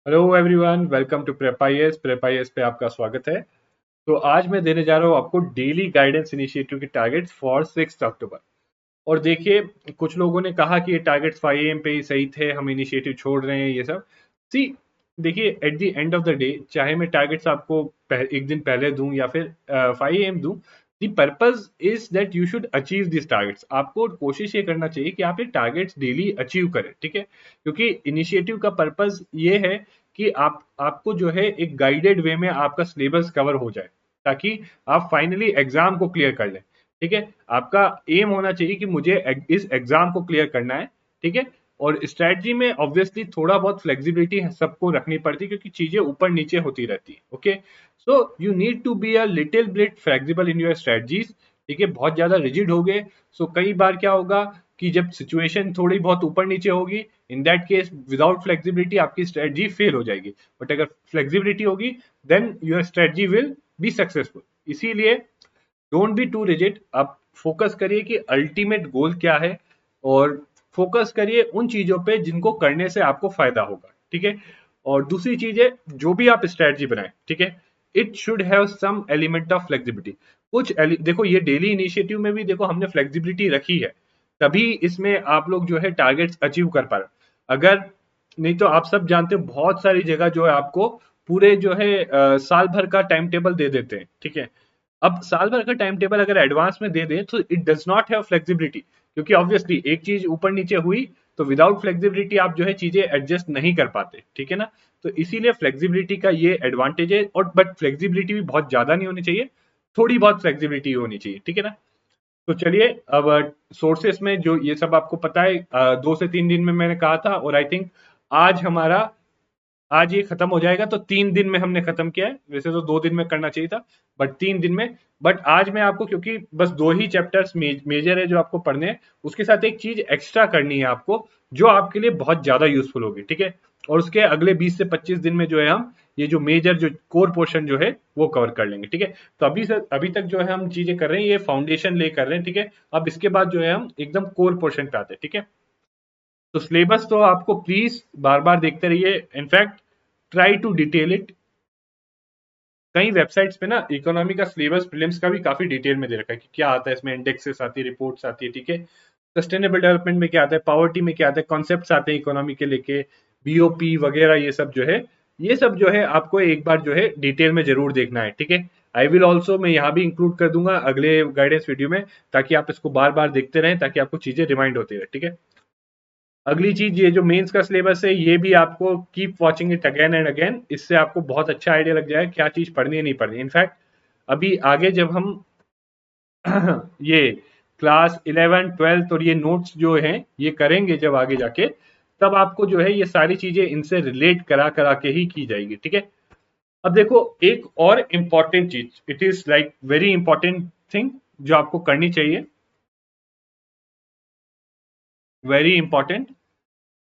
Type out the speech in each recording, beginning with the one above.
Hello everyone, welcome to prep IAS पे आपका स्वागत है। तो आज मैं देने जा रहा हूँ आपको डेली गाइडेंस इनिशिएटिव के टारगेट्स फॉर 6 अक्टूबर। और देखिए, कुछ लोगों ने कहा कि ये टारगेट्स 5 AM पे ही सही थे, हम इनिशिएटिव छोड़ रहे हैं ये सब। सी, देखिए, at the end of the day, चाहे मैं टारगेट्स आपको एक दिन पहले दूं या फिर 5 AM दूं, the purpose is that you should achieve this targets. आपको कोशिश ये करना चाहिए कि आप ये टारगेट्स डेली अचीव करें, ठीक है। क्योंकि इनिशिएटिव का पर्पज ये है कि आपको जो है एक गाइडेड वे में आपका सिलेबस कवर हो जाए, ताकि आप फाइनली एग्जाम को क्लियर कर लें, ठीक है। आपका एम होना चाहिए कि मुझे इस एग्जाम को क्लियर करना है, ठीक है। और स्ट्रेटजी में ऑब्वियसली थोड़ा बहुत फ्लेक्सिबिलिटी सबको रखनी पड़ती है, क्योंकि चीजें ऊपर नीचे होती रहती है। Okay, so you need to be a little bit flexible in your strategies, ठीक है। बहुत ज्यादा रिजिड हो गए, सो कई बार क्या होगा कि जब सिचुएशन थोड़ी बहुत ऊपर नीचे होगी, in that case without flexibility आपकी स्ट्रेटजी फेल हो जाएगी। बट अगर फ्लेक्सिबिलिटी होगी, then your strategy will be successful. इसीलिए डोंट बी टू रिजिड। आप फोकस करिए कि अल्टीमेट गोल क्या है, और फोकस करिए उन चीजों पे जिनको करने से आपको फायदा होगा, ठीक है। और दूसरी चीज है, जो भी आप स्ट्रेटजी बनाएं, ठीक है, it should have some element of flexibility. देखो, ये डेली इनिशिएटिव में भी देखो हमने फ्लेक्सिबिलिटी रखी है, तभी इसमें आप लोग जो है टारगेट्स अचीव कर पा रहे हो। अगर नहीं तो आप सब जानते हो, बहुत सारी जगह जो है आपको पूरे जो है साल भर का टाइम टेबल दे देते हैं, ठीक है। अब साल भर का टाइम टेबल अगर एडवांस में दे दें तो it does not have flexibility, क्योंकि ऑब्वियसली एक चीज ऊपर नीचे हुई तो विदाउट फ्लेक्सिबिलिटी आप जो है चीजें एडजस्ट नहीं कर पाते, ठीक है ना। तो इसीलिए फ्लेक्सिबिलिटी का ये एडवांटेज है। और बट फ्लेक्सिबिलिटी भी बहुत ज्यादा नहीं होनी चाहिए, थोड़ी बहुत फ्लेक्सिबिलिटी होनी चाहिए, ठीक है ना। तो चलिए, अब सोर्सेस में जो ये सब आपको पता है, 2 से 3 दिन में मैंने कहा था, और आई थिंक आज हमारा आज ये खत्म हो जाएगा, तो 3 दिन में हमने खत्म किया है। वैसे तो 2 दिन में करना चाहिए था, बट 3 दिन में। बट आज मैं आपको, क्योंकि बस 2 ही चैप्टर्स मेजर है जो आपको पढ़ने हैं, उसके साथ एक चीज एक्स्ट्रा करनी है आपको, जो आपके लिए बहुत ज्यादा यूजफुल होगी, ठीक है। और उसके अगले 20 से 25 दिन में जो है हम ये जो मेजर जो कोर पोर्शन जो है वो कवर कर लेंगे, ठीक है। तो अभी तक जो है हम चीजें कर रहे हैं, ये फाउंडेशन ले कर रहे हैं, ठीक है। अब इसके बाद जो है हम एकदम कोर पोर्शन पे आते हैं, ठीक है। तो सिलेबस तो आपको प्लीज बार बार देखते रहिए, in fact try to detail it. कई वेबसाइट्स पे ना इकोनॉमी का सिलेबस प्रीलिम्स का भी काफी डिटेल में दे रखा है कि क्या आता है इसमें, इंडेक्सेस आती है, रिपोर्ट्स आती है, ठीक है। सस्टेनेबल डेवलपमेंट में क्या आता है, पॉवर्टी में क्या आता है, कॉन्सेप्ट्स आते हैं इकोनॉमी के लेके, बीओपी वगैरह, ये सब जो है आपको एक बार जो है डिटेल में जरूर देखना है, ठीक है। आई विल ऑल्सो, मैं यहाँ भी इंक्लूड कर दूंगा अगले गाइडेंस वीडियो में, ताकि आप इसको बार बार देखते रहें, ताकि आपको चीजें रिमाइंड होती रहे, ठीक है। अगली चीज, ये जो मेंस का सिलेबस है, ये भी आपको keep watching it again and again. इससे आपको बहुत अच्छा आइडिया लग जाएगा क्या चीज पढ़नी है नहीं पढ़नी। इनफैक्ट अभी आगे जब हम ये क्लास 11 12 और ये नोट्स जो हैं ये करेंगे जब आगे जाके, तब आपको जो है ये सारी चीजें इनसे रिलेट करा करा के ही की जाएगी, ठीक है। अब देखो, एक और इम्पॉर्टेंट चीज, it is like very important thing जो आपको करनी चाहिए, वेरी इंपॉर्टेंट।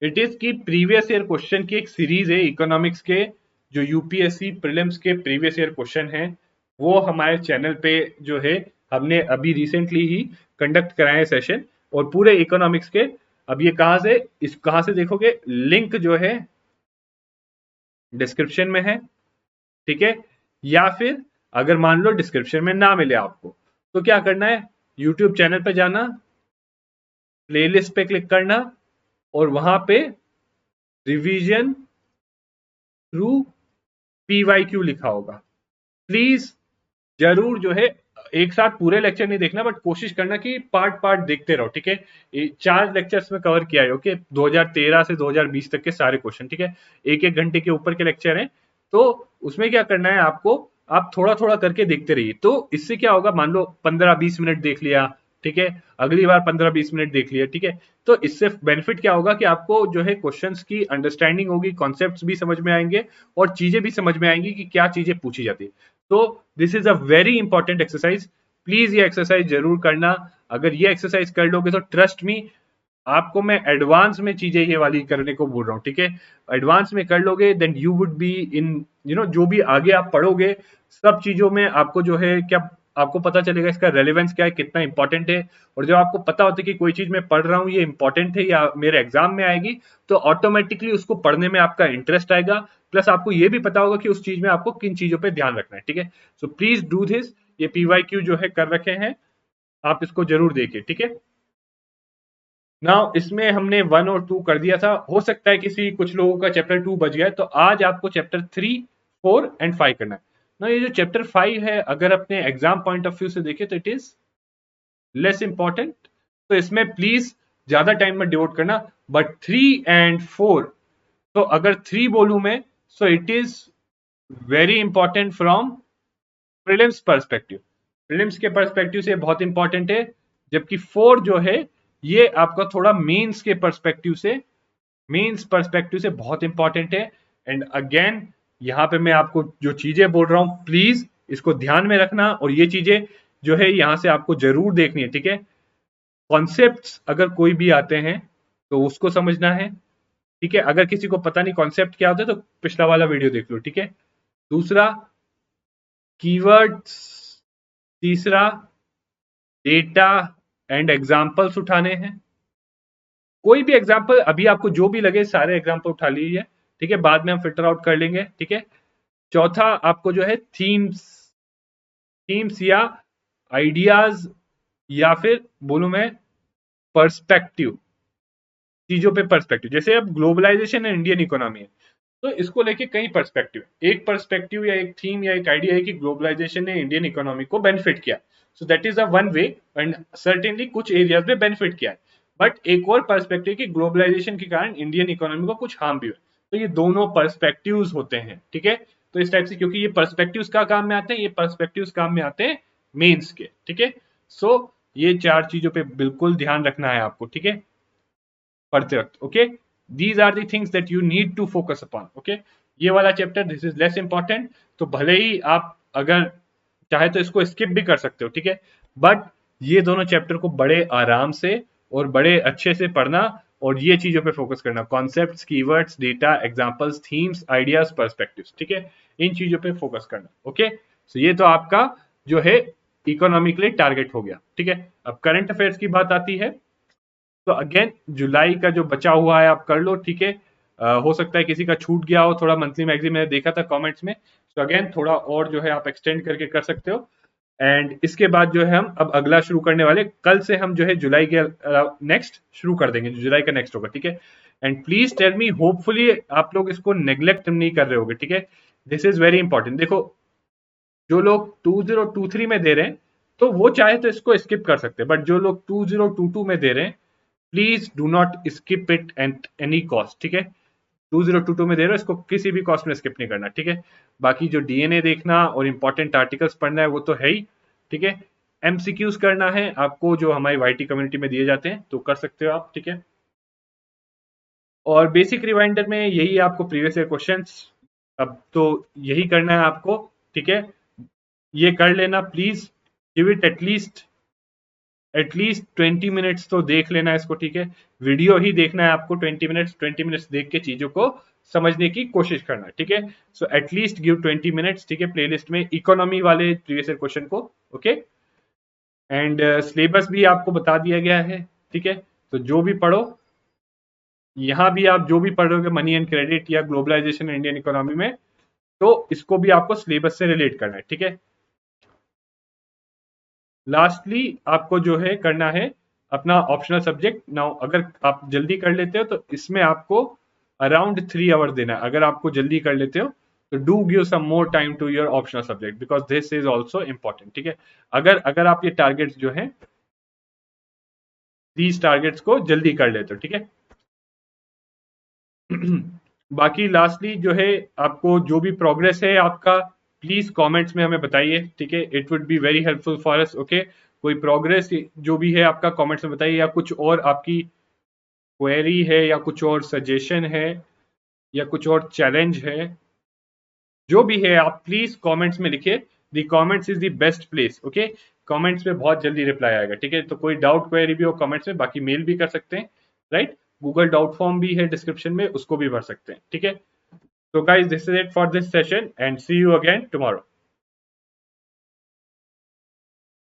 इट इज की प्रीवियस ईयर क्वेश्चन की एक सीरीज है इकोनॉमिक्स के, जो यूपीएससी प्रीलिम्स के प्रीवियस ईयर क्वेश्चन हैं, वो हमारे चैनल पे जो है हमने अभी रिसेंटली ही कंडक्ट कराए सेशन, और पूरे इकोनॉमिक्स के। अब ये कहां से देखोगे, लिंक जो है डिस्क्रिप्शन में है, ठीक है। या फिर अगर मान लो डिस्क्रिप्शन में ना मिले आपको, तो क्या करना है, यूट्यूब चैनल पे जाना, प्लेलिस्ट पे क्लिक करना, और वहां पे रिवीजन थ्रू PYQ लिखा होगा। प्लीज जरूर जो है एक साथ पूरे लेक्चर नहीं देखना, बट कोशिश करना कि पार्ट पार्ट देखते रहो, ठीक है। 4 लेक्चर्स में कवर किया है, ओके, 2013 से 2020 तक के सारे क्वेश्चन, ठीक है। 1 1 घंटे के ऊपर के लेक्चर हैं, तो उसमें क्या करना है आपको, आप थोड़ा थोड़ा करके देखते रहिए। तो इससे क्या होगा, मान लो 15 20 मिनट देख लिया, ठीक है, अगली बार 15 20 मिनट देख लिया, ठीक है। तो इससे बेनिफिट क्या होगा कि आपको जो है क्वेश्चंस की अंडरस्टैंडिंग होगी, कॉन्सेप्ट्स भी समझ में आएंगे, और चीजें भी समझ में आएंगी कि क्या चीजें पूछी जाती है। तो this is a very important exercise, please ये एक्सरसाइज जरूर करना। अगर ये एक्सरसाइज कर लोगे तो ट्रस्ट मी, आपको मैं एडवांस में चीजें ये वाली करने को बोल रहा हूँ, ठीक है। एडवांस में कर लोगे, then you would be in, जो भी आगे आप पढ़ोगे सब चीजों में आपको जो है क्या आपको पता चलेगा इसका रेलेवेंस क्या है, कितना इंपॉर्टेंट है। और जब आपको पता होता है कि कोई चीज मैं पढ़ रहा हूँ ये इंपॉर्टेंट है या मेरे एग्जाम में आएगी, तो ऑटोमेटिकली उसको पढ़ने में आपका इंटरेस्ट आएगा। प्लस आपको ये भी पता होगा कि उस चीज में आपको किन चीजों पे ध्यान रखना है, ठीक है। So please do this. ये PYQ जो है कर रखे हैं, आप इसको जरूर देखिए, ठीक है। नाउ इसमें हमने 1 और 2 कर दिया था, हो सकता है किसी कुछ लोगों का चैप्टर 2 बच गया है, तो आज आपको चैप्टर 3, 4 एंड 5 करना है ना। ये जो चैप्टर 5 है, अगर अपने एग्जाम पॉइंट ऑफ व्यू से देखें तो इट इज लेस इंपॉर्टेंट, तो इसमें प्लीज ज्यादा टाइम में डिवोट करना। बट 3 एंड 4, तो अगर 3 बोलूं मैं, so it is very important from prelims perspective. Prelims के पर्सपेक्टिव से बहुत इंपॉर्टेंट है, जबकि 4 जो है ये आपका थोड़ा मेंस पर्सपेक्टिव से बहुत इंपॉर्टेंट है। एंड अगेन यहाँ पे मैं आपको जो चीजें बोल रहा हूं प्लीज इसको ध्यान में रखना, और ये चीजें जो है यहां से आपको जरूर देखनी है, ठीक है। कॉन्सेप्ट्स अगर कोई भी आते हैं तो उसको समझना है, ठीक है। अगर किसी को पता नहीं कॉन्सेप्ट क्या होता है तो पिछला वाला वीडियो देख लो, ठीक है। दूसरा कीवर्ड्स, तीसरा डेटा एंड एग्जाम्पल्स उठाने हैं। कोई भी एग्जाम्पल अभी आपको जो भी लगे सारे एग्जाम्पल उठा लीजिए, ठीक है, बाद में हम फिल्टर आउट कर लेंगे, ठीक है। चौथा आपको जो है थीम्स या आइडियाज या फिर बोलूं मैं पर्सपेक्टिव, चीजों पे पर्सपेक्टिव। जैसे अब ग्लोबलाइजेशन एंड इंडियन इकोनॉमी है, तो इसको लेके कई पर्सपेक्टिव, एक पर्सपेक्टिव या एक थीम या एक आइडिया है कि ग्लोबलाइजेशन ने इंडियन इकोनॉमी को बेनिफिट किया, so that is a one way, and certainly कुछ एरियाज में बेनिफिट किया है। बट एक और पर्सपेक्टिव कि ग्लोबलाइजेशन के कारण इंडियन इकोनॉमी को कुछ हार्म भी हुआ। तो ये दोनों पर्सपेक्टिव्स होते हैं, ठीक है। तो इस टाइप से, क्योंकि ये पर्सपेक्टिव्स का काम में आते हैं, ये पर्सपेक्टिव्स काम में आते हैं मेंस के, ठीक है। सो ये 4 चीजों पे बिल्कुल ध्यान रखना है आपको, ठीक है, पढ़ते वक्त, okay. These are the things that you need to focus upon, okay. ये वाला chapter this is less important, तो भले ही आप अगर चाहे तो इसको स्किप भी कर सकते हो, ठीक है। बट ये दोनों चैप्टर को बड़े आराम से और बड़े अच्छे से पढ़ना, और ये चीजों पे फोकस करना, concepts, keywords, data, examples, themes, ideas, perspectives, ठीक है, इन चीजों पे फोकस करना, ओके। सो ये तो आपका जो है इकोनॉमी के लिए टारगेट हो गया, ठीक है। अब करंट अफेयर्स की बात आती है, तो अगेन जुलाई का जो बचा हुआ है आप कर लो, ठीक है। हो सकता है किसी का छूट गया हो थोड़ा, मंथली मैगजीन मैंने देखा था कमेंट्स में, तो अगेन थोड़ा और जो है आप एक्सटेंड करके कर सकते हो। एंड इसके बाद जो है हम अब अगला शुरू करने वाले, कल से हम जो है जुलाई के नेक्स्ट शुरू कर देंगे, जुलाई का नेक्स्ट होगा, ठीक है। And please tell me, hopefully आप लोग इसको नेग्लेक्ट नहीं कर रहे होगे, ठीक है। This is very important. देखो जो लोग 2023 में दे रहे हैं तो वो चाहे तो इसको स्किप कर सकते हैं, बट जो लोग 2022 में दे रहे हैं please do not skip it at any cost, ठीक है। 2022 में दे रहे हो, इसको किसी भी कॉस्ट में स्किप नहीं करना, ठीक है। बाकी जो डीएनए देखना और इंपॉर्टेंट आर्टिकल्स पढ़ना है वो तो है ही, ठीक है। एमसीक्यूज करना है आपको जो हमारी वाईटी कम्युनिटी में दिए जाते हैं तो कर सकते हो आप, ठीक है। और बेसिक रिवाइंडर में यही आपको प्रीवियस ईयर क्वेश्चंस, अब तो यही करना है आपको, ठीक है। ये कर लेना please, give it at least 20 minutes तो देख लेना इसको, ठीक है। वीडियो ही देखना है आपको 20 मिनट्स देख के चीजों को समझने की कोशिश करना है, ठीक है। सो एटलीस्ट गिव 20 मिनट्स, ठीक है, प्लेलिस्ट में इकोनॉमी वाले प्रीवियस ईयर क्वेश्चन को, ओके। एंड सिलेबस भी आपको बता दिया गया है, ठीक है। तो जो भी पढ़ो, यहाँ भी आप जो भी पढ़ रहे हो मनी एंड क्रेडिट या ग्लोबलाइजेशन इंडियन इकोनॉमी में, तो इसको भी आपको सिलेबस से रिलेट करना है, ठीक है। लास्टली आपको जो है करना है अपना ऑप्शनल सब्जेक्ट। नाउ अगर आप जल्दी कर लेते हो तो इसमें आपको अराउंड 3 आवर देना है, अगर आपको जल्दी कर लेते हो तो do give some more time to your optional subject because this is also important, ठीक है। अगर अगर आप ये टारगेट्स जो है these टारगेट्स को जल्दी कर लेते हो, ठीक है। बाकी लास्टली जो है आपको जो भी प्रोग्रेस है आपका प्लीज कमेंट्स में हमें बताइए, ठीक है। It would be very helpful for us, okay. कोई प्रोग्रेस जो भी है आपका कमेंट्स में बताइए, या कुछ और आपकी क्वेरी है या कुछ और सजेशन है या कुछ और चैलेंज है, जो भी है आप प्लीज कमेंट्स में लिखिए। दी comments is the best place, okay. Comments में बहुत जल्दी रिप्लाई आएगा, ठीक है। तो कोई डाउट क्वेरी भी हो कमेंट्स में, बाकी मेल भी कर सकते हैं, राइट। गूगल डाउट फॉर्म भी है डिस्क्रिप्शन में, उसको भी भर सकते हैं, ठीक है। So guys, this is it for this session and see you again tomorrow.